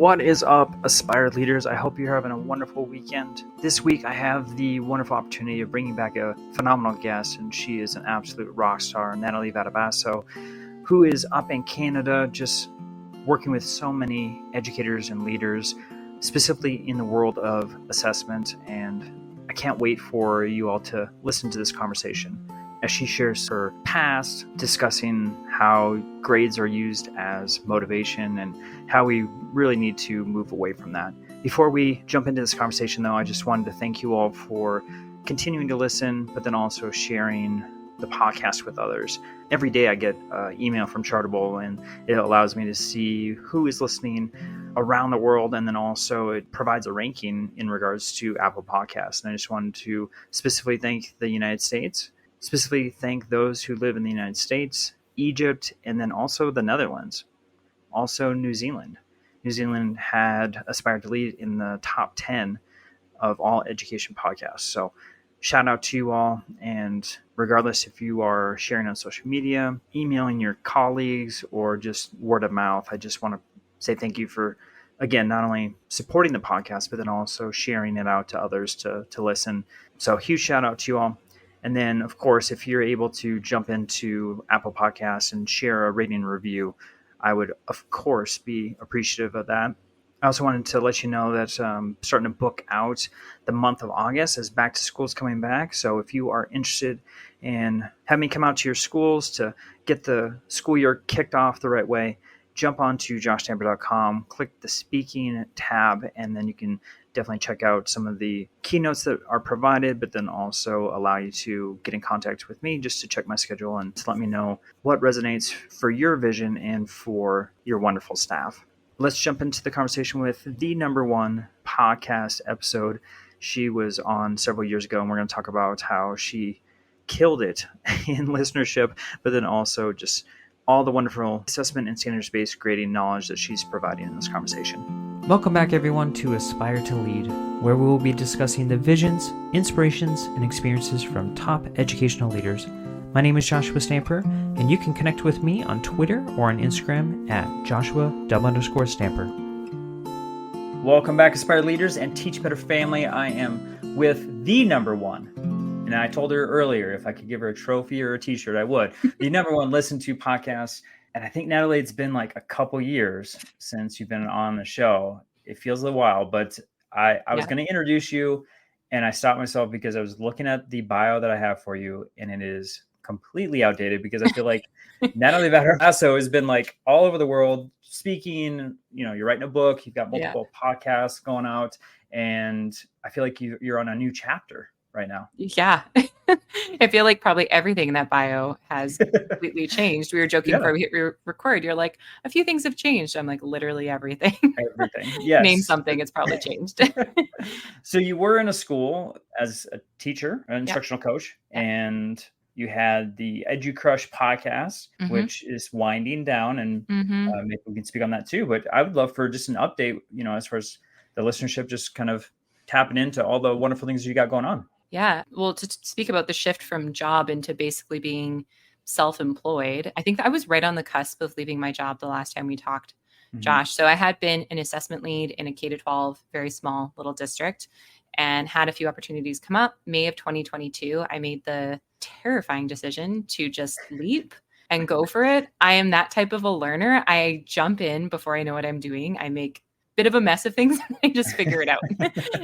What is up, Aspired Leaders? I hope you're having a wonderful weekend. This week, I have the wonderful opportunity of bringing back a phenomenal guest, and she is an absolute rock star, Natalie Vardabasso, who is up in Canada just working with so many educators and leaders, specifically in the world of assessment. And I can't wait for you all to listen to this conversation as she shares her past, discussing how grades are used as motivation and how we really need to move away from that. Before we jump into this conversation, though, I just wanted to thank you all for continuing to listen, but then also sharing the podcast with others. Every day I get an email from Chartable, and it allows me to see who is listening around the world, and then also it provides a ranking in regards to Apple Podcasts. And I just wanted to specifically thank the United States, specifically thank those who live in the United States, Egypt, and then also the Netherlands, also New Zealand. New Zealand had aspired to lead in the top 10 of all education podcasts. So shout out to you all. And regardless if you are sharing on social media, emailing your colleagues, or just word of mouth, I just want to say thank you for, again, not only supporting the podcast, but then also sharing it out to others to listen. So huge shout out to you all. And then, of course, if you're able to jump into Apple Podcasts and share a rating and review, I would, of course, be appreciative of that. I also wanted to let you know that I'm starting to book out the month of August as back to school is coming back. So if you are interested in having me come out to your schools to get the school year kicked off the right way, jump onto joshtamper.com, click the speaking tab, and then you can definitely check out some of the keynotes that are provided, but then also allow you to get in contact with me just to check my schedule and to let me know what resonates for your vision and for your wonderful staff. Let's jump into the conversation with the number one podcast episode. She was on several years ago, and we're going to talk about how she killed it in listenership, but then also just all the wonderful assessment and standards-based grading knowledge that she's providing in this conversation. Welcome back, everyone, to Aspire to Lead, where we will be discussing the visions, inspirations, and experiences from top educational leaders. My name is Joshua Stamper, and you can connect with me on Twitter or on Instagram at Joshua_Stamper. Welcome back, Aspire Leaders and Teach Better Family. I am with the number one. And I told her earlier, if I could give her a trophy or a t-shirt, I would. The number one listened to podcast. And I think, Natalie, it's been like a couple years since you've been on the show. It feels a little while, but I was going to introduce you, and I stopped myself because I was looking at the bio that I have for you, and it is completely outdated because I feel like Natalie Vardabasso has been like all over the world speaking. You know, you're writing a book, you've got multiple podcasts going out, and I feel like you're on a new chapter right now. Yeah. I feel like probably everything in that bio has completely changed. We were joking before we hit record. You're like, a few things have changed. I'm like, literally everything. Everything. Yes. Name something. It's probably changed. So you were in a school as a teacher, an instructional coach, and you had the EduCrush podcast, which is winding down, and maybe we can speak on that too. But I would love for just an update, you know, as far as the listenership, just kind of tapping into all the wonderful things you got going on. Yeah. Well, to speak about the shift from job into basically being self-employed, I think that I was right on the cusp of leaving my job the last time we talked, Josh. So I had been an assessment lead in a K-12, very small little district, and had a few opportunities come up. May of 2022, I made the terrifying decision to just leap and go for it. I am that type of a learner. I jump in before I know what I'm doing. I make bit of a mess of things. I just figure it out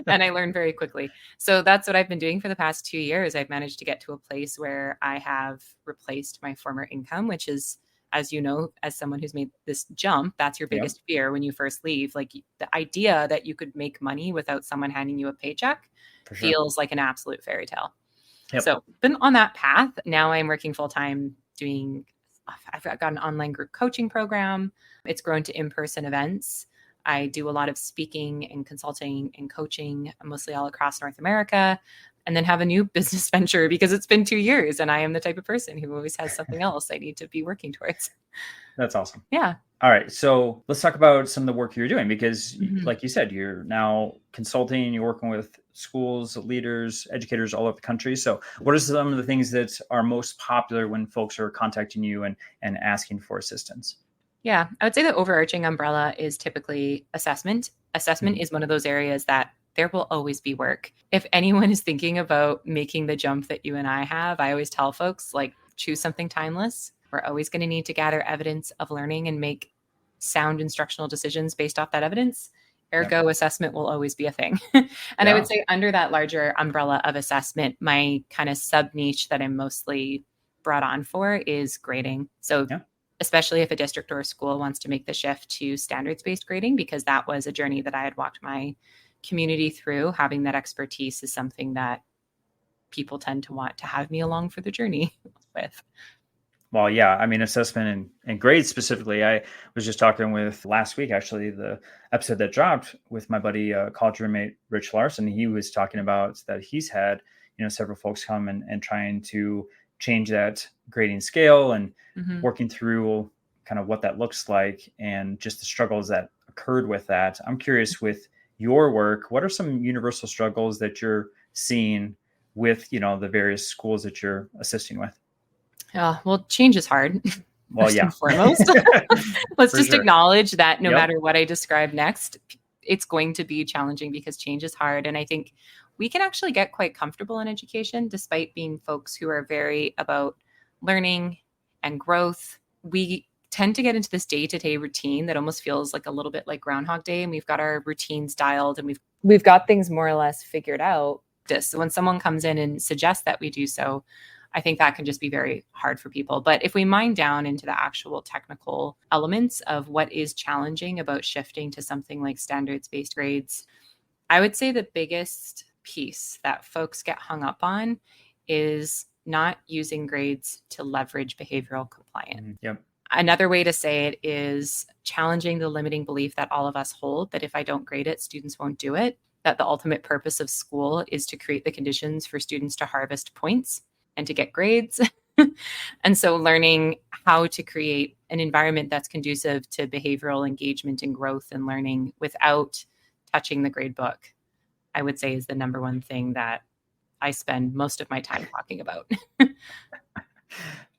and I learn very quickly. So that's what I've been doing for the past 2 years. I've managed to get to a place where I have replaced my former income, which is, as you know, as someone who's made this jump, that's your biggest fear when you first leave. Like the idea that you could make money without someone handing you a paycheck feels like an absolute fairy tale. So been on that path. Now I'm working full time I've got an online group coaching program. It's grown to in-person events. I do a lot of speaking and consulting and coaching, mostly all across North America, and then have a new business venture because it's been 2 years and I am the type of person who always has something else I need to be working towards. That's awesome. Yeah. All right. So let's talk about some of the work you're doing because like you said, you're now consulting, you're working with schools, leaders, educators all over the country. So what are some of the things that are most popular when folks are contacting you and asking for assistance? Yeah, I would say the overarching umbrella is typically assessment. Assessment is one of those areas that there will always be work. If anyone is thinking about making the jump that you and I have, I always tell folks, like, choose something timeless. We're always going to need to gather evidence of learning and make sound instructional decisions based off that evidence. Ergo, assessment will always be a thing. And I would say under that larger umbrella of assessment, my kind of sub niche that I'm mostly brought on for is grading. So especially if a district or a school wants to make the shift to standards-based grading, because that was a journey that I had walked my community through. Having that expertise is something that people tend to want to have me along for the journey with. Well, yeah, I mean, assessment and grades specifically, I was just talking with last week, actually, the episode that dropped with my buddy, college roommate, Rich Larson. He was talking about that he's had, several folks come and trying to change that grading scale and working through kind of what that looks like and just the struggles that occurred with that. I'm curious, with your work, what are some universal struggles that you're seeing with, the various schools that you're assisting with? Well, change is hard. Well, yeah. And foremost, let's just acknowledge that no matter what I describe next, it's going to be challenging because change is hard. And I think we can actually get quite comfortable in education, despite being folks who are very about learning and growth. We tend to get into this day-to-day routine that almost feels like a little bit like Groundhog Day. And we've got our routines dialed and we've got things more or less figured out. So when someone comes in and suggests that we do so, I think that can just be very hard for people. But if we mine down into the actual technical elements of what is challenging about shifting to something like standards-based grades, I would say the biggest piece that folks get hung up on is not using grades to leverage behavioral compliance. Another way to say it is challenging the limiting belief that all of us hold, that if I don't grade it, students won't do it, that the ultimate purpose of school is to create the conditions for students to harvest points and to get grades. And so learning how to create an environment that's conducive to behavioral engagement and growth and learning without touching the grade book, I would say is the number one thing that I spend most of my time talking about.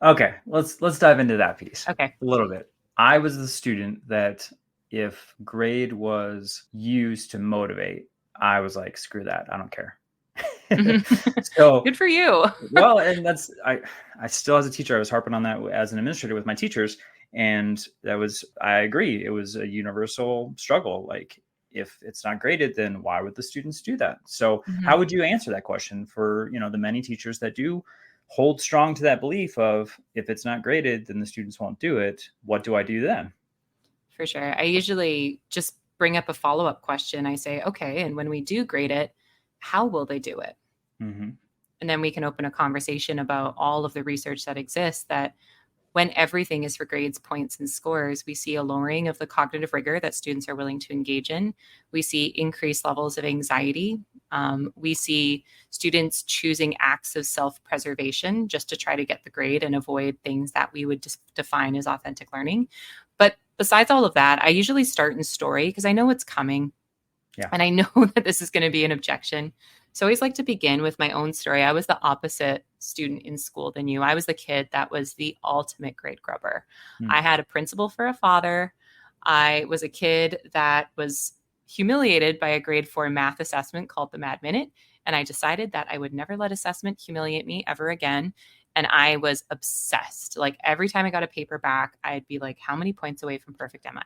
Okay, let's dive into that piece. Okay. A little bit. I was the student that if grade was used to motivate, I was like, screw that, I don't care. So good for you. Well, and that's I still, as a teacher, I was harping on that as an administrator with my teachers, and I agree, it was a universal struggle. Like, if it's not graded, then why would the students do that? So how would you answer that question for the many teachers that do hold strong to that belief of, if it's not graded, then the students won't do it? What do I do then? For sure. I usually just bring up a follow-up question. I say, okay, and when we do grade it, how will they do it? And then we can open a conversation about all of the research that exists, that when everything is for grades, points, and scores, we see a lowering of the cognitive rigor that students are willing to engage in. We see increased levels of anxiety. We see students choosing acts of self-preservation just to try to get the grade and avoid things that we would define as authentic learning. But besides all of that, I usually start in story because I know it's coming. And I know that this is going to be an objection. So I always like to begin with my own story. I was the opposite student in school than you. I was the kid that was the ultimate grade grubber. I had a principal for a father. I was a kid that was humiliated by a grade 4 math assessment called the Mad Minute. And I decided that I would never let assessment humiliate me ever again. And I was obsessed. Like, every time I got a paper back, I'd be like, how many points away from perfect am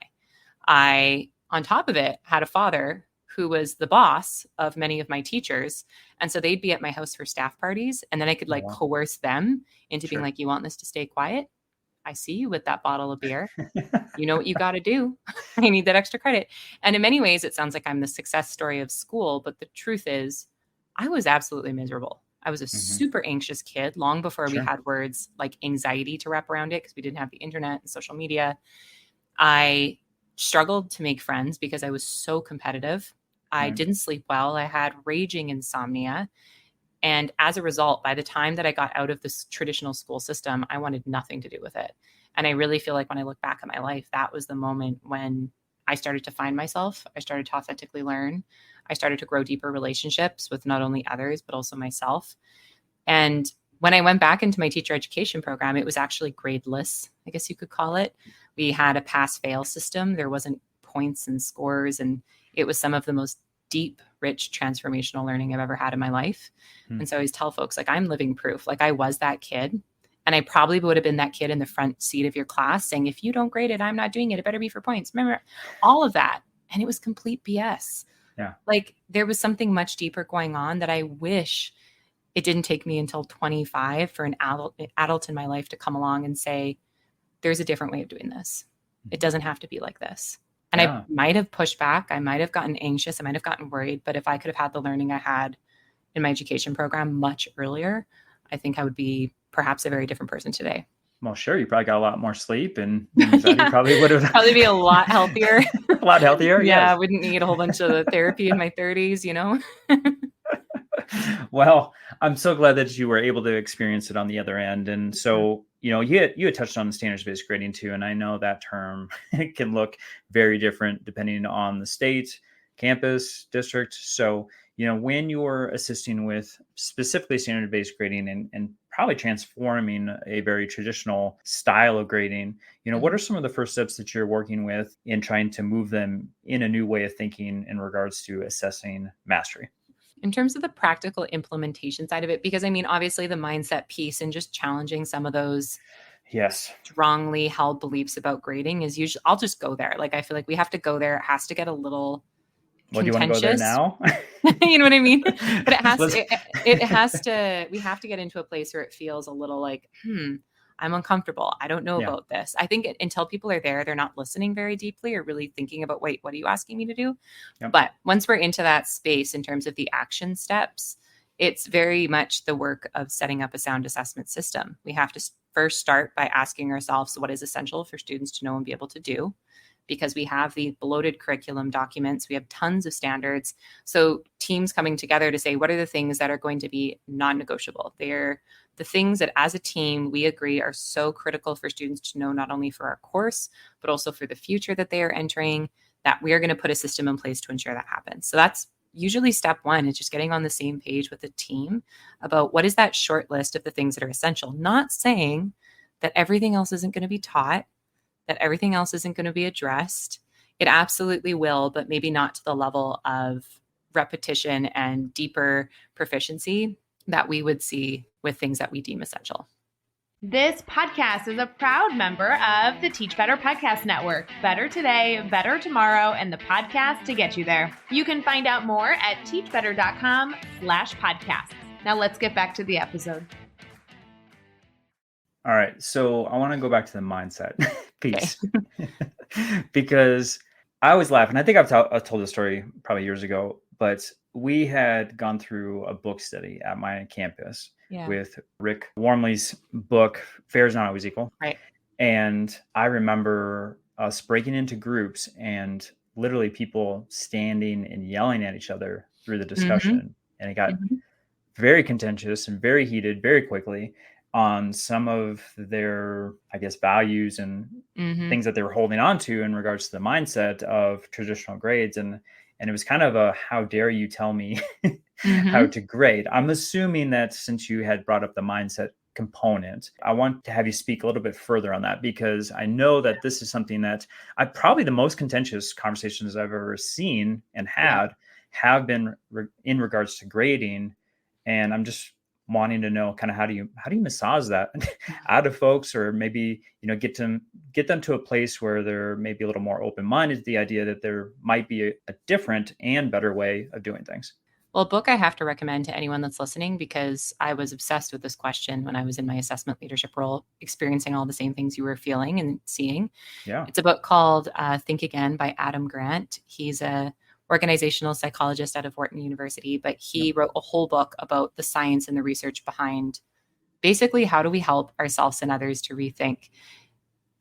I? On top of it, had a father who was the boss of many of my teachers. And so they'd be at my house for staff parties. And then I could coerce them into being like, you want this to stay quiet? I see you with that bottle of beer. You know what you got to do. I need that extra credit. And in many ways, it sounds like I'm the success story of school. But the truth is, I was absolutely miserable. I was a super anxious kid long before we had words like anxiety to wrap around it, because we didn't have the internet and social media. I struggled to make friends because I was so competitive. I didn't sleep well. I had raging insomnia. And as a result, by the time that I got out of this traditional school system, I wanted nothing to do with it. And I really feel like when I look back at my life, that was the moment when I started to find myself. I started to authentically learn. I started to grow deeper relationships with not only others, but also myself. And when I went back into my teacher education program, it was actually gradeless, I guess you could call it. We had a pass-fail system. There wasn't points and scores, and it was some of the most deep, rich, transformational learning I've ever had in my life. And so I always tell folks, like, I'm living proof. Like, I was that kid, and I probably would have been that kid in the front seat of your class saying, if you don't grade it, I'm not doing it. It better be for points. Remember all of that. And it was complete BS. Yeah. Like, there was something much deeper going on that I wish it didn't take me until 25 for an adult in my life to come along and say, there's a different way of doing this. It doesn't have to be like this. And I might have pushed back. I might have gotten anxious. I might have gotten worried. But if I could have had the learning I had in my education program much earlier, I think I would be perhaps a very different person today. Well, sure. You probably got a lot more sleep, and you probably would have probably be a lot healthier. A lot healthier. Yeah. Yes. I wouldn't need a whole bunch of therapy in my 30s, you know? Well, I'm so glad that you were able to experience it on the other end. And so, you had touched on standards-based grading too. And I know that term can look very different depending on the state, campus, district. So, when you're assisting with specifically standard-based grading and probably transforming a very traditional style of grading, what are some of the first steps that you're working with in trying to move them in a new way of thinking in regards to assessing mastery? In terms of the practical implementation side of it, because obviously the mindset piece and just challenging some of those strongly held beliefs about grading is usually, I'll just go there. Like, I feel like we have to go there. It has to get a little contentious. Do you want to go there now? You know what I mean? But we have to get into a place where it feels a little like, I'm uncomfortable. I don't know about this. I think until people are there, they're not listening very deeply or really thinking about, wait, what are you asking me to do? Yep. But once we're into that space in terms of the action steps, it's very much the work of setting up a sound assessment system. We have to first start by asking ourselves what is essential for students to know and be able to do, because we have the bloated curriculum documents. We have tons of standards. So teams coming together to say, what are the things that are going to be non-negotiable? They're the things that as a team, we agree are so critical for students to know, not only for our course, but also for the future that they are entering, that we are going to put a system in place to ensure that happens. So that's usually step one, is just getting on the same page with the team about what is that short list of the things that are essential, not saying that everything else isn't going to be taught, that everything else isn't going to be addressed. It absolutely will, but maybe not to the level of repetition and deeper proficiency that we would see with things that we deem essential. This podcast is a proud member of the Teach Better Podcast Network. Better today, better tomorrow, and the podcast to get you there. You can find out more at teachbetter.com/podcasts. Now let's get back to the episode. All right. So I want to go back to the mindset piece because I always laugh. And I think I've told this story probably years ago, but we had gone through a book study at my campus with Rick Wormley's book, Fair is Not Always Equal. Right. And I remember us breaking into groups and literally people standing and yelling at each other through the discussion. Mm-hmm. And it got very contentious and very heated very quickly on some of their, I guess, values and things that they were holding on to in regards to the mindset of traditional grades. And it was kind of a, how dare you tell me how to grade? I'm assuming that since you had brought up the mindset component, I want to have you speak a little bit further on that, because I know that this is something that probably the most contentious conversations I've ever seen and had have been in regards to grading. And I'm just wanting to know kind of how do you massage that out of folks, or maybe, get them to a place where they're maybe a little more open-minded to the idea that there might be a different and better way of doing things. Well, a book I have to recommend to anyone that's listening, because I was obsessed with this question when I was in my assessment leadership role, experiencing all the same things you were feeling and seeing. Yeah. It's a book called Think Again by Adam Grant. He's a organizational psychologist out of Wharton University, but he wrote a whole book about the science and the research behind basically how do we help ourselves and others to rethink.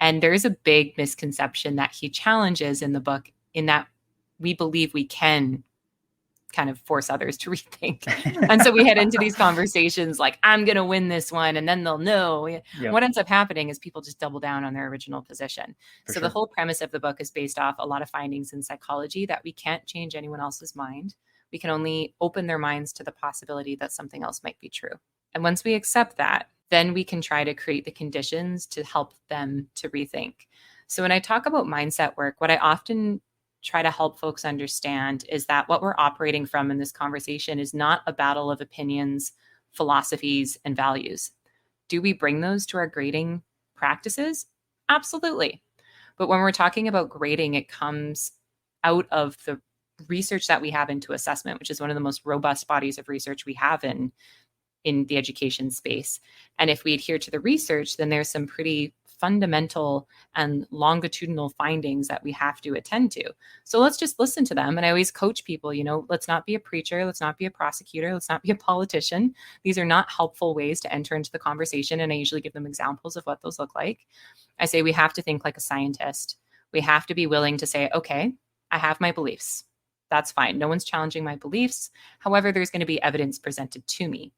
And there is a big misconception that he challenges in the book, in that we believe we can kind of force others to rethink. And so we head into these conversations like, I'm going to win this one, and then they'll know. Yeah. What ends up happening is people just double down on their original position. So the whole premise of the book is based off a lot of findings in psychology that we can't change anyone else's mind. We can only open their minds to the possibility that something else might be true. And once we accept that, then we can try to create the conditions to help them to rethink. So when I talk about mindset work, what I often try to help folks understand is that what we're operating from in this conversation is not a battle of opinions, philosophies, and values. Do we bring those to our grading practices? Absolutely. But when we're talking about grading, it comes out of the research that we have into assessment, which is one of the most robust bodies of research we have in the education space. And if we adhere to the research, then there's some pretty fundamental and longitudinal findings that we have to attend to. So let's just listen to them. And I always coach people, let's not be a preacher, let's not be a prosecutor, let's not be a politician. These are not helpful ways to enter into the conversation. And I usually give them examples of what those look like. I say we have to think like a scientist. We have to be willing to say, okay, I have my beliefs. That's fine. No one's challenging my beliefs. However, there's going to be evidence presented to me.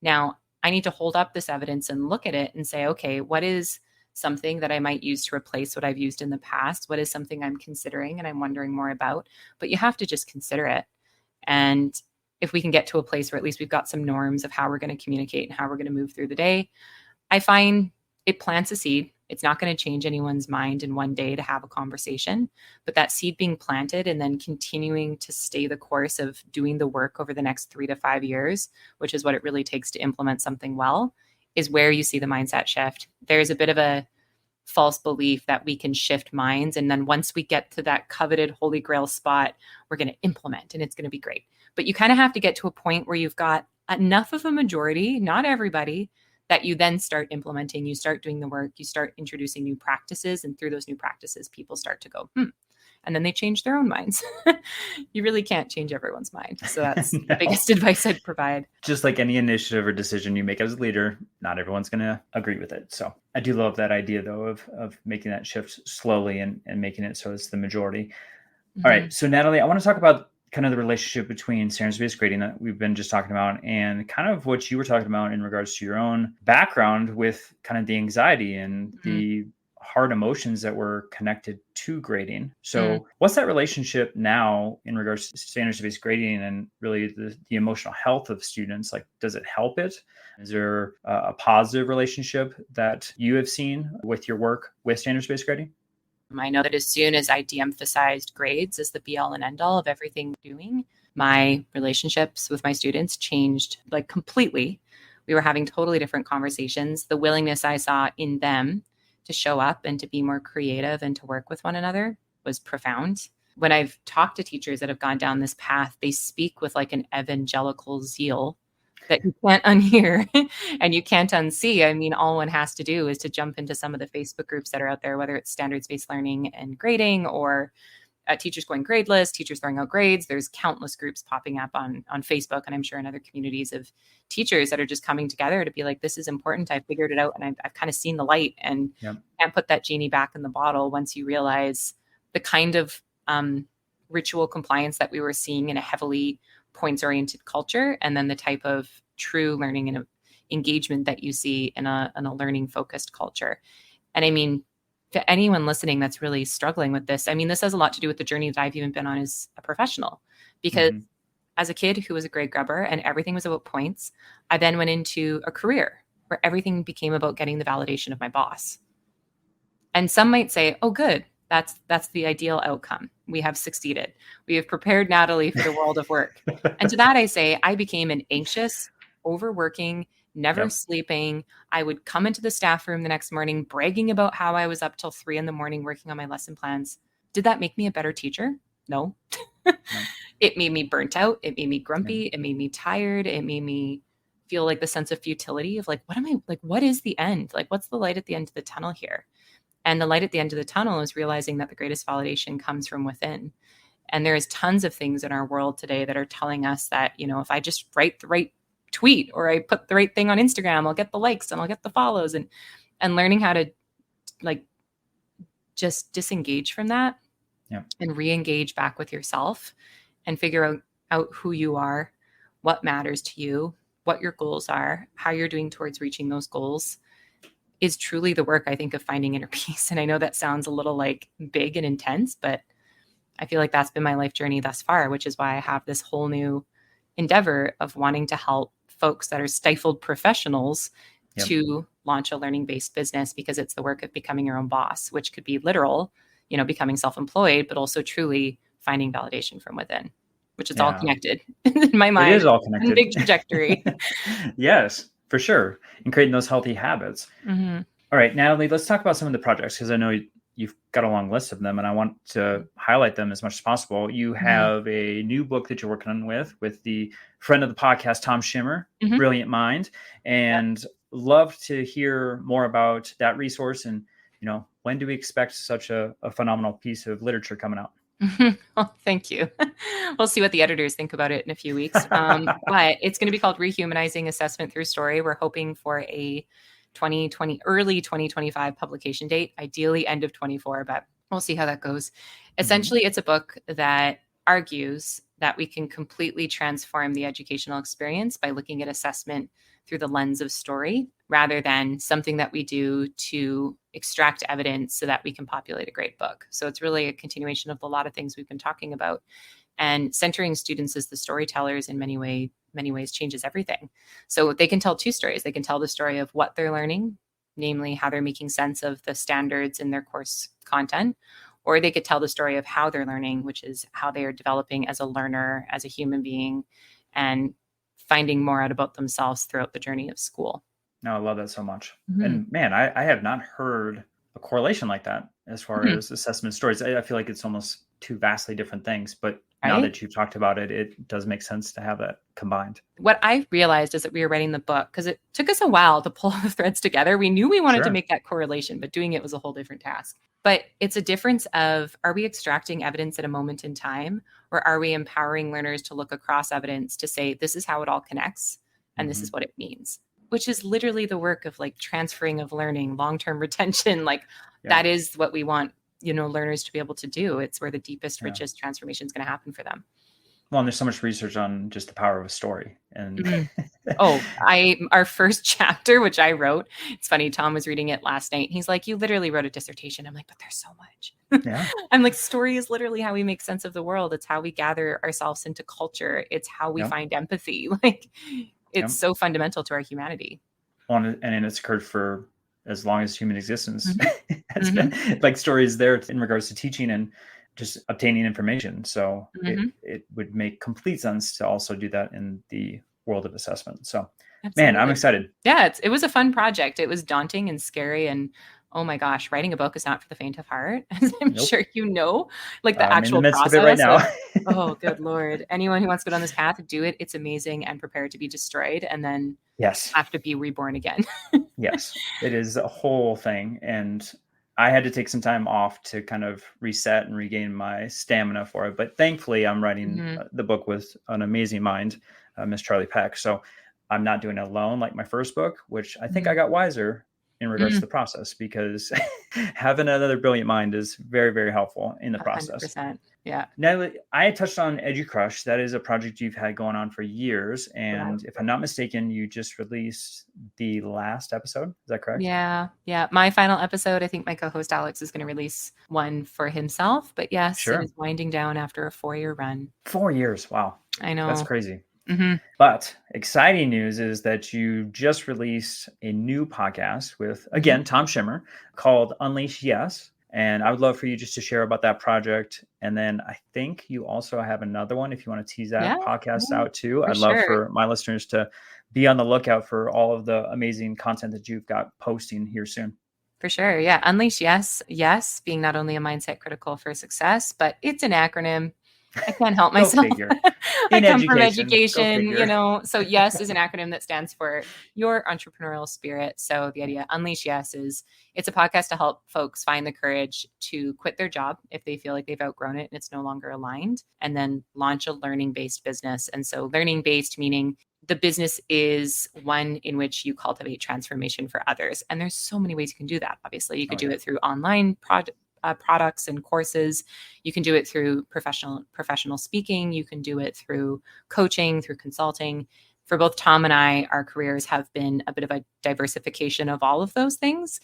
Now, I need to hold up this evidence and look at it and say, okay, what is something that I might use to replace what I've used in the past? What is something I'm considering and I'm wondering more about? But you have to just consider it. And if we can get to a place where at least we've got some norms of how we're going to communicate and how we're going to move through the day, I find it plants a seed. It's not going to change anyone's mind in one day to have a conversation, but that seed being planted and then continuing to stay the course of doing the work over the next 3 to 5 years, which is what it really takes to implement something well, is where you see the mindset shift. There's a bit of a false belief that we can shift minds. And then once we get to that coveted holy grail spot, we're going to implement and it's going to be great. But you kind of have to get to a point where you've got enough of a majority, not everybody, that you then start implementing, you start doing the work, you start introducing new practices. And through those new practices, people start to go, and then they change their own minds. You really can't change everyone's mind. So that's the biggest advice I'd provide. Just like any initiative or decision you make as a leader, not everyone's going to agree with it. So I do love that idea, though, of making that shift slowly and making it so it's the majority. Mm-hmm. All right. So, Natalie, I want to talk about kind of the relationship between standards-based grading that we've been just talking about and kind of what you were talking about in regards to your own background with kind of the anxiety and the hard emotions that were connected to grading. So what's that relationship now in regards to standards-based grading and really the emotional health of students? Like, does it help it? Is there a positive relationship that you have seen with your work with standards-based grading? I know that as soon as I de-emphasized grades as the be-all and end-all of everything we're doing, my relationships with my students changed like completely. We were having totally different conversations. The willingness I saw in them to show up and to be more creative and to work with one another was profound. When I've talked to teachers that have gone down this path, they speak with like an evangelical zeal that you can't unhear and you can't unsee. I mean, all one has to do is to jump into some of the Facebook groups that are out there, whether it's standards-based learning and grading or teachers going gradeless, teachers throwing out grades. There's countless groups popping up on Facebook, and I'm sure in other communities of teachers that are just coming together to be like, this is important. I figured it out and I've kind of seen the light, and can't put that genie back in the bottle once you realize the kind of ritual compliance that we were seeing in a heavily points-oriented culture, and then the type of true learning and engagement that you see in a learning-focused culture. And I mean, to anyone listening that's really struggling with this, I mean, this has a lot to do with the journey that I've even been on as a professional, because as a kid who was a grade grubber and everything was about points, I then went into a career where everything became about getting the validation of my boss. And some might say, oh, good. That's the ideal outcome. We have succeeded. We have prepared Natalie for the world of work. And to that, I say, I became an anxious, overworking, never sleeping. I would come into the staff room the next morning bragging about how I was up till 3 a.m. working on my lesson plans. Did that make me a better teacher? No. It made me burnt out. It made me grumpy. It made me tired. It made me feel like the sense of futility of like, what is the end? Like, what's the light at the end of the tunnel here? And the light at the end of the tunnel is realizing that the greatest validation comes from within. And there's tons of things in our world today that are telling us that, if I just write the right tweet or I put the right thing on Instagram, I'll get the likes and I'll get the follows, and learning how to like just disengage from that and re-engage back with yourself and figure out who you are, what matters to you, what your goals are, how you're doing towards reaching those goals, is truly the work, I think, of finding inner peace. And I know that sounds a little like big and intense, but I feel like that's been my life journey thus far, which is why I have this whole new endeavor of wanting to help folks that are stifled professionals to launch a learning-based business because it's the work of becoming your own boss, which could be literal, becoming self-employed, but also truly finding validation from within, which is all connected in my mind. It is all connected. Big trajectory. Yes, for sure. And creating those healthy habits. Mm-hmm. All right, Natalie, let's talk about some of the projects, because I know you've got a long list of them and I want to highlight them as much as possible. You have a new book that you're working on with the friend of the podcast, Tom Schimmer, Brilliant Mind, and love to hear more about that resource. And, when do we expect such a phenomenal piece of literature coming out? Well, thank you. We'll see what the editors think about it in a few weeks. But it's going to be called Rehumanizing Assessment Through Story. We're hoping for a early 2025 publication date, ideally end of 24, but we'll see how that goes. Essentially, it's a book that argues that we can completely transform the educational experience by looking at assessment through the lens of story, rather than something that we do to extract evidence so that we can populate a great book. So it's really a continuation of a lot of things we've been talking about. And centering students as the storytellers in many ways changes everything. So they can tell two stories. They can tell the story of what they're learning, namely how they're making sense of the standards in their course content, or they could tell the story of how they're learning, which is how they are developing as a learner, as a human being, and finding more out about themselves throughout the journey of school. No, I love that so much. And man, I have not heard a correlation like that as far as assessment stories. I feel like it's almost two vastly different things, but now that you've talked about it, it does make sense to have that combined. What I realized is that we were writing the book, because it took us a while to pull the threads together. We knew we wanted to make that correlation, but doing it was a whole different task. But it's a difference of, are we extracting evidence at a moment in time, or are we empowering learners to look across evidence to say, this is how it all connects, and this is what it means, which is literally the work of like transferring of learning, long-term retention. That is what we want, learners to be able to do. It's where the deepest, richest transformation is going to happen for them. Well, and there's so much research on just the power of a story. And our first chapter, which I wrote, it's funny, Tom was reading it last night. He's like, you literally wrote a dissertation. I'm like, but there's so much. Yeah. I'm like, story is literally how we make sense of the world. It's how we gather ourselves into culture. It's how we find empathy. It's so fundamental to our humanity. Well, and it's occurred for as long as human existence. It's been like stories there in regards to teaching and just obtaining information. So it would make complete sense to also do that in the world of assessment. So man, I'm excited. Yeah, it was a fun project. It was daunting and scary, and oh my gosh, writing a book is not for the faint of heart, as I'm sure you know. Like the actual in the midst process of it right now. Oh, good Lord. Anyone who wants to go down this path, do it. It's amazing, and prepare to be destroyed and then have to be reborn again. Yes, it is a whole thing. And I had to take some time off to kind of reset and regain my stamina for it. But thankfully, I'm writing the book with an amazing mind, Miss Charlie Peck. So I'm not doing it alone like my first book, which I think I got wiser in regards to the process, because having another brilliant mind is very, very helpful in the 100%. process. Yeah. Natalie, I had touched on EduCrush. That is a project you've had going on for years. And if I'm not mistaken, you just released the last episode. Is that correct? Yeah. Yeah. My final episode, I think my co-host Alex is going to release one for himself. But yes, it is winding down after a 4-year run. 4 years. Wow. I know. That's crazy. But exciting news is that you just released a new podcast with, again, Tom Schimmer, called Unleash Yes. And I would love for you just to share about that project. And then I think you also have another one, if you want to tease that podcast out too. I'd love for my listeners to be on the lookout for all of the amazing content that you've got posting here soon. For sure. Yeah. Unleash Yes. Yes, being not only a mindset critical for success, but it's an acronym. I can't help myself. I come from education, so YES is an acronym that stands for your entrepreneurial spirit. So the idea Unleash Yes is it's a podcast to help folks find the courage to quit their job if they feel like they've outgrown it and it's no longer aligned, and then launch a learning-based business. And so learning-based meaning the business is one in which you cultivate transformation for others. And there's so many ways you can do that. Obviously, you could do it through online products and courses. You can do it through professional speaking. You can do it through coaching, through consulting. For both Tom and I, our careers have been a bit of a diversification of all of those things.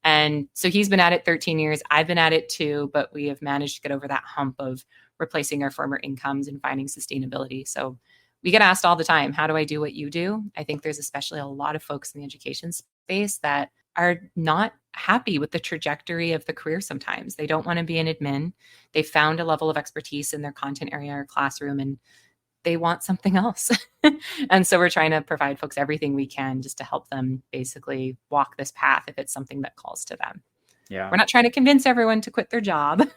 And so he's been at it 13 years. I've been at it too, but we have managed to get over that hump of replacing our former incomes and finding sustainability. So we get asked all the time, how do I do what you do? I think there's especially a lot of folks in the education face that are not happy with the trajectory of the career sometimes. They don't want to be an admin. They found a level of expertise in their content area or classroom, and they want something else. And so we're trying to provide folks everything we can just to help them basically walk this path if it's something that calls to them. Yeah. We're not trying to convince everyone to quit their job,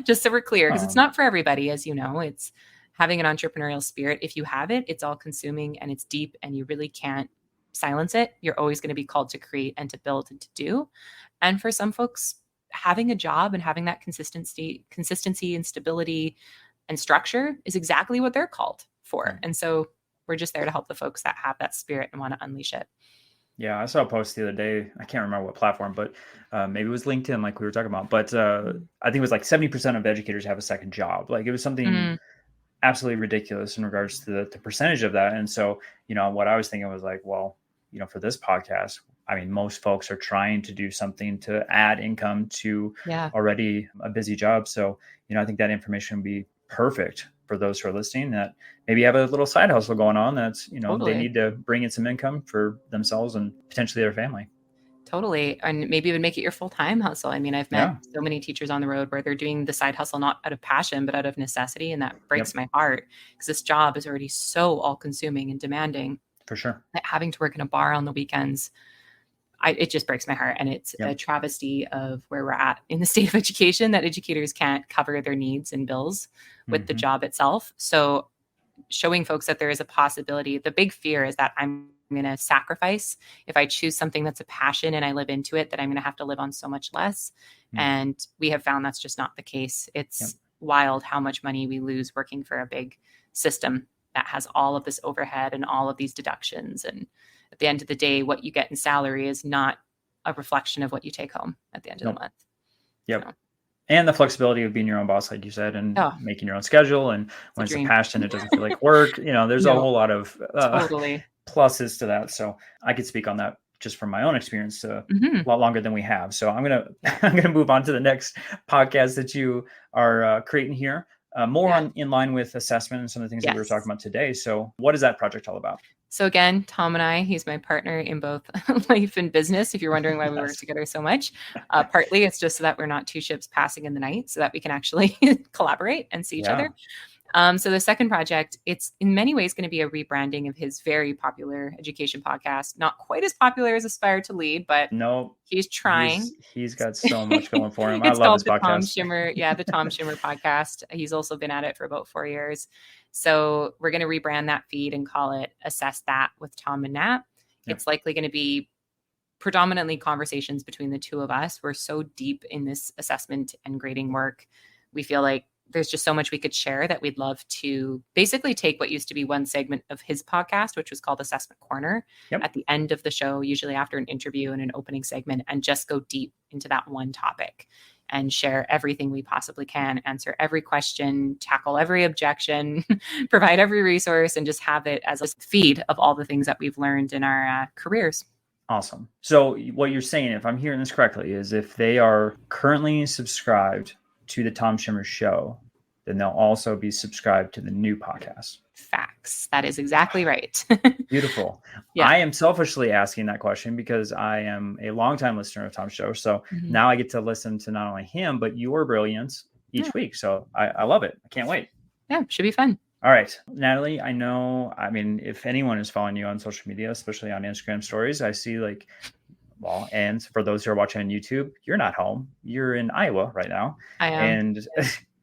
just so we're clear, because it's not for everybody, as you know. It's having an entrepreneurial spirit. If you have it, it's all consuming and it's deep and you really can't silence it. You're always going to be called to create and to build and to do. And for some folks, having a job and having that consistency and stability and structure is exactly what they're called for. And so we're just there to help the folks that have that spirit and want to unleash it. Yeah, I saw a post the other day. I can't remember what platform, but maybe it was LinkedIn, like we were talking about. But I think it was like 70% of educators have a second job. Like it was something absolutely ridiculous in regards to the percentage of that. And so, what I was thinking was like, well, for this podcast, I mean, most folks are trying to do something to add income to already a busy job. So, I think that information would be perfect for those who are listening that maybe have a little side hustle going on. That's, Totally. they need to bring in some income for themselves and potentially their family. Totally. And maybe even make it your full-time hustle. I mean, I've met so many teachers on the road where they're doing the side hustle, not out of passion, but out of necessity. And that breaks my heart because this job is already so all-consuming and demanding. For sure. That having to work in a bar on the weekends, it just breaks my heart. And it's a travesty of where we're at in the state of education, that educators can't cover their needs and bills with the job itself. So showing folks that there is a possibility. The big fear is that I'm going to sacrifice if I choose something that's a passion and I live into it, that I'm going to have to live on so much less. And we have found that's just not the case. It's wild how much money we lose working for a big system that has all of this overhead and all of these deductions. And at the end of the day, what you get in salary is not a reflection of what you take home at the end of the month. Yep. So. And the flexibility of being your own boss, like you said, and making your own schedule. And when it's a passion, it doesn't feel like work. There's a whole lot of pluses to that. So I could speak on that just from my own experience a lot longer than we have. So I'm gonna move on to the next podcast that you are creating here. More in line with assessment and some of the things that we were talking about today. So what is that project all about? So again, Tom and I, he's my partner in both life and business, if you're wondering why we work together so much. Partly it's just so that we're not two ships passing in the night, so that we can actually collaborate and see each other. So the second project, it's in many ways going to be a rebranding of his very popular education podcast. Not quite as popular as Aspire to Lead, but he's trying. He's got so much going for him. It's I love called this the podcast. Tom Schimmer, the Tom Schimmer podcast. He's also been at it for about 4 years. So we're going to rebrand that feed and call it Assess That with Tom and Nat. It's likely going to be predominantly conversations between the two of us. We're so deep in this assessment and grading work. We feel like there's just so much we could share that we'd love to basically take what used to be one segment of his podcast, which was called Assessment Corner, at the end of the show, usually after an interview and an opening segment, and just go deep into that one topic and share everything we possibly can, answer every question, tackle every objection, provide every resource, and just have it as a feed of all the things that we've learned in our careers. Awesome. So what you're saying, if I'm hearing this correctly, is if they are currently subscribed to the Tom Schimmer show, then they'll also be subscribed to the new podcast. Facts. That is exactly right. Beautiful. I am selfishly asking that question because I am a longtime listener of Tom's show. So now I get to listen to not only him, but your brilliance each week. So I love it. I can't wait. Yeah, should be fun. All right, Natalie, if anyone is following you on social media, especially on Instagram stories, I see and for those who are watching on YouTube, you're not home. You're in Iowa right now. I am. And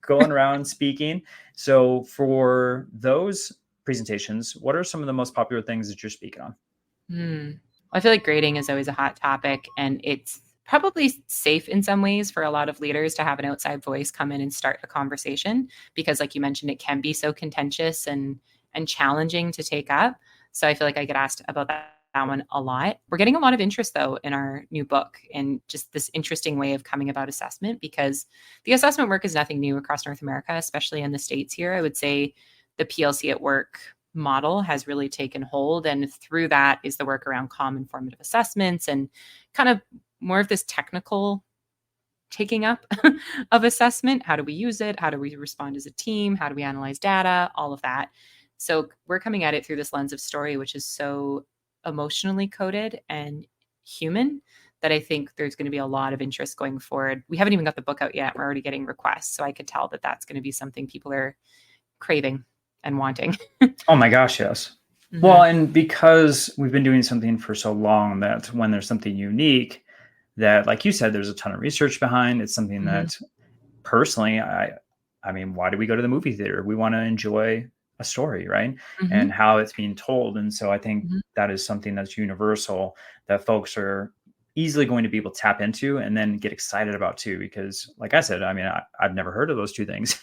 going around speaking. So for those presentations, what are some of the most popular things that you're speaking on? I feel like grading is always a hot topic, and it's probably safe in some ways for a lot of leaders to have an outside voice come in and start a conversation, because like you mentioned, it can be so contentious and challenging to take up. So I feel like I get asked about that one a lot. We're getting a lot of interest though in our new book and just this interesting way of coming about assessment, because the assessment work is nothing new across North America, especially in the States here. I would say the PLC at Work model has really taken hold. And through that is the work around common formative assessments and kind of more of this technical taking up of assessment. How do we use it? How do we respond as a team? How do we analyze data? All of that. So we're coming at it through this lens of story, which is so emotionally coded and human that I think there's going to be a lot of interest going forward. We haven't even got the book out yet. We're already getting requests. So I could tell that that's going to be something people are craving and wanting. Oh my gosh, yes. Mm-hmm. Well, and because we've been doing something for so long that when there's something unique that, like you said, there's a ton of research behind, it's something that personally, I mean, why do we go to the movie theater? We want to enjoy a story, right? And how it's being told. And so I think that is something that's universal that folks are easily going to be able to tap into and then get excited about too, because like I said, I mean, I've never heard of those two things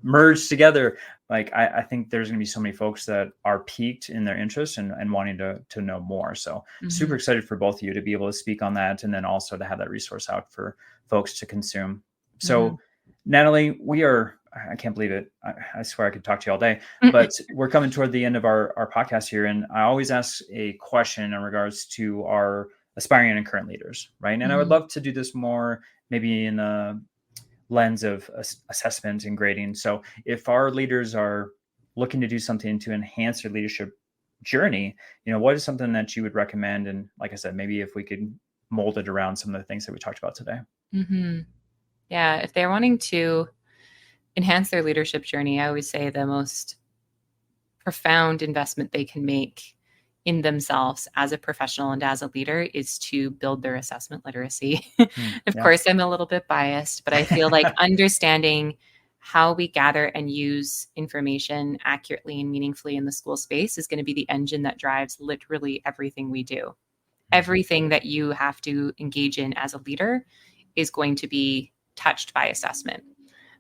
merged together. Like, I think there's going to be so many folks that are piqued in their interest and wanting to know more. So super excited for both of you to be able to speak on that. And then also to have that resource out for folks to consume. So Natalie, I can't believe it. I swear I could talk to you all day, but we're coming toward the end of our podcast here. And I always ask a question in regards to our aspiring and current leaders, right? And I would love to do this more maybe in a lens of assessment and grading. So if our leaders are looking to do something to enhance their leadership journey, what is something that you would recommend? And like I said, maybe if we could mold it around some of the things that we talked about today. Yeah, if they're wanting to enhance their leadership journey, I always say the most profound investment they can make in themselves as a professional and as a leader is to build their assessment literacy. Of course, I'm a little bit biased, but I feel like understanding how we gather and use information accurately and meaningfully in the school space is going to be the engine that drives literally everything we do. Everything that you have to engage in as a leader is going to be touched by assessment.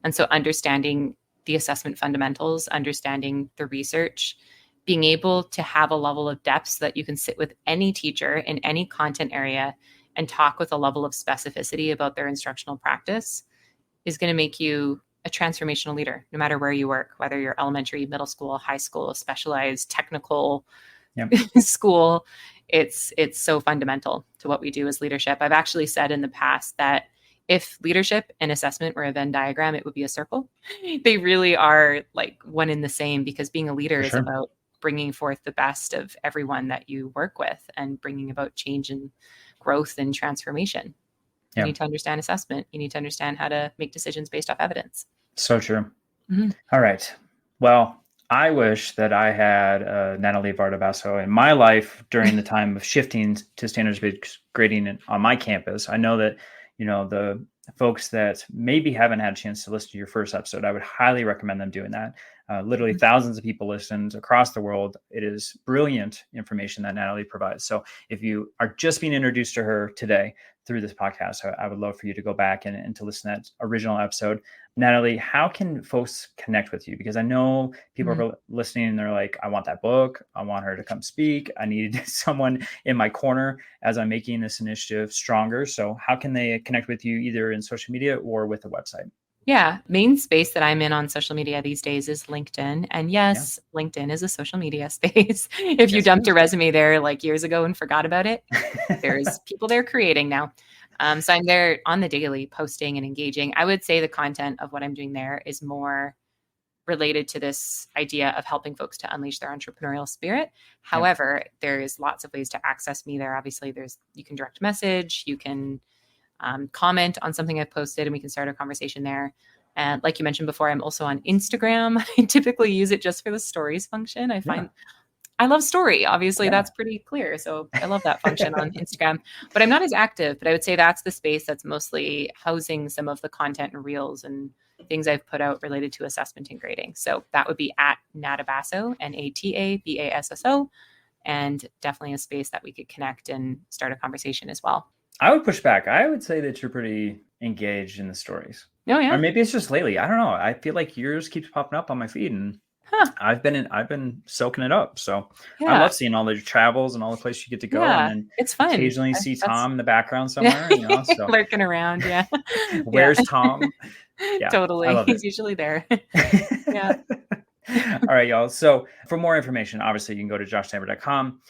And so understanding the assessment fundamentals, understanding the research, being able to have a level of depth so that you can sit with any teacher in any content area and talk with a level of specificity about their instructional practice is going to make you a transformational leader, no matter where you work, whether you're elementary, middle school, high school, specialized, technical school. It's so fundamental to what we do as leadership. I've actually said in the past that if leadership and assessment were a Venn diagram, it would be a circle. They really are like one and the same, because being a leader is about bringing forth the best of everyone that you work with and bringing about change and growth and transformation. You need to understand assessment. You need to understand how to make decisions based off evidence. So true. All right. Well, I wish that I had Natalie Vardabasso in my life during the time of shifting to standards-based grading on my campus. I know that, the folks that maybe haven't had a chance to listen to your first episode, I would highly recommend them doing that. Literally thousands of people listened across the world. It is brilliant information that Natalie provides. So if you are just being introduced to her today through this podcast, I would love for you to go back and to listen to that original episode. Natalie, how can folks connect with you? Because I know people are listening and they're like, I want that book. I want her to come speak. I need someone in my corner as I'm making this initiative stronger. So how can they connect with you either in social media or with the website? Yeah. Main space that I'm in on social media these days is LinkedIn. And yes, LinkedIn is a social media space. If you dumped a resume there like years ago and forgot about it, there's people there creating now. So I'm there on the daily posting and engaging. I would say the content of what I'm doing there is more related to this idea of helping folks to unleash their entrepreneurial spirit. However, there is lots of ways to access me there. Obviously, you can direct message, you can comment on something I've posted, and we can start a conversation there. And like you mentioned before, I'm also on Instagram. I typically use it just for the stories function. I find I love story. Obviously, that's pretty clear. So I love that function on Instagram, but I'm not as active. But I would say that's the space that's mostly housing some of the content and reels and things I've put out related to assessment and grading. So that would be at Natabasso, Natabasso, and definitely a space that we could connect and start a conversation as well. I would push back. I would say that you're pretty engaged in the stories. Oh yeah. Or maybe it's just lately. I don't know. I feel like yours keeps popping up on my feed, and I've been soaking it up. So I love seeing all the travels and all the places you get to go. Yeah, and then it's fun. Occasionally see Tom in the background somewhere, so. Lurking around. Yeah. Where's Tom? Yeah, totally. He's usually there. Yeah. All right, y'all. So for more information, obviously, you can go to joshstamper.com.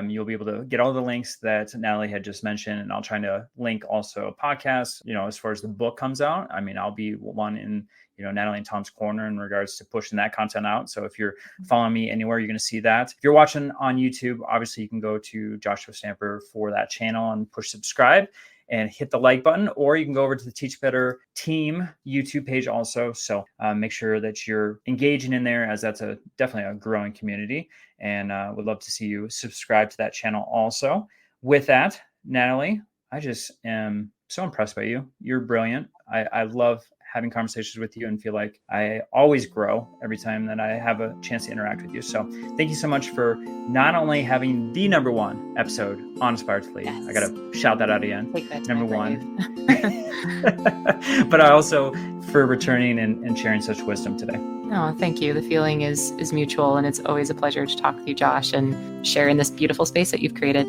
You'll be able to get all the links that Natalie had just mentioned. And I'll try to link also podcasts, as far as the book comes out. I mean, I'll be one in, Natalie and Tom's corner in regards to pushing that content out. So if you're following me anywhere, you're going to see that. If you're watching on YouTube, obviously you can go to Joshua Stamper for that channel and push subscribe and hit the like button, or you can go over to the Teach Better Team YouTube page also. So make sure that you're engaging in there, as that's definitely a growing community, and would love to see you subscribe to that channel also. With that, Natalie, I just am so impressed by you. You're brilliant. I love having conversations with you and feel like I always grow every time that I have a chance to interact with you. So thank you so much for not only having the #1 episode on Aspire to Lead. Yes. I got to shout that out again. #1. But also for returning and sharing such wisdom today. No, thank you. The feeling is mutual, and it's always a pleasure to talk with you, Josh, and share in this beautiful space that you've created.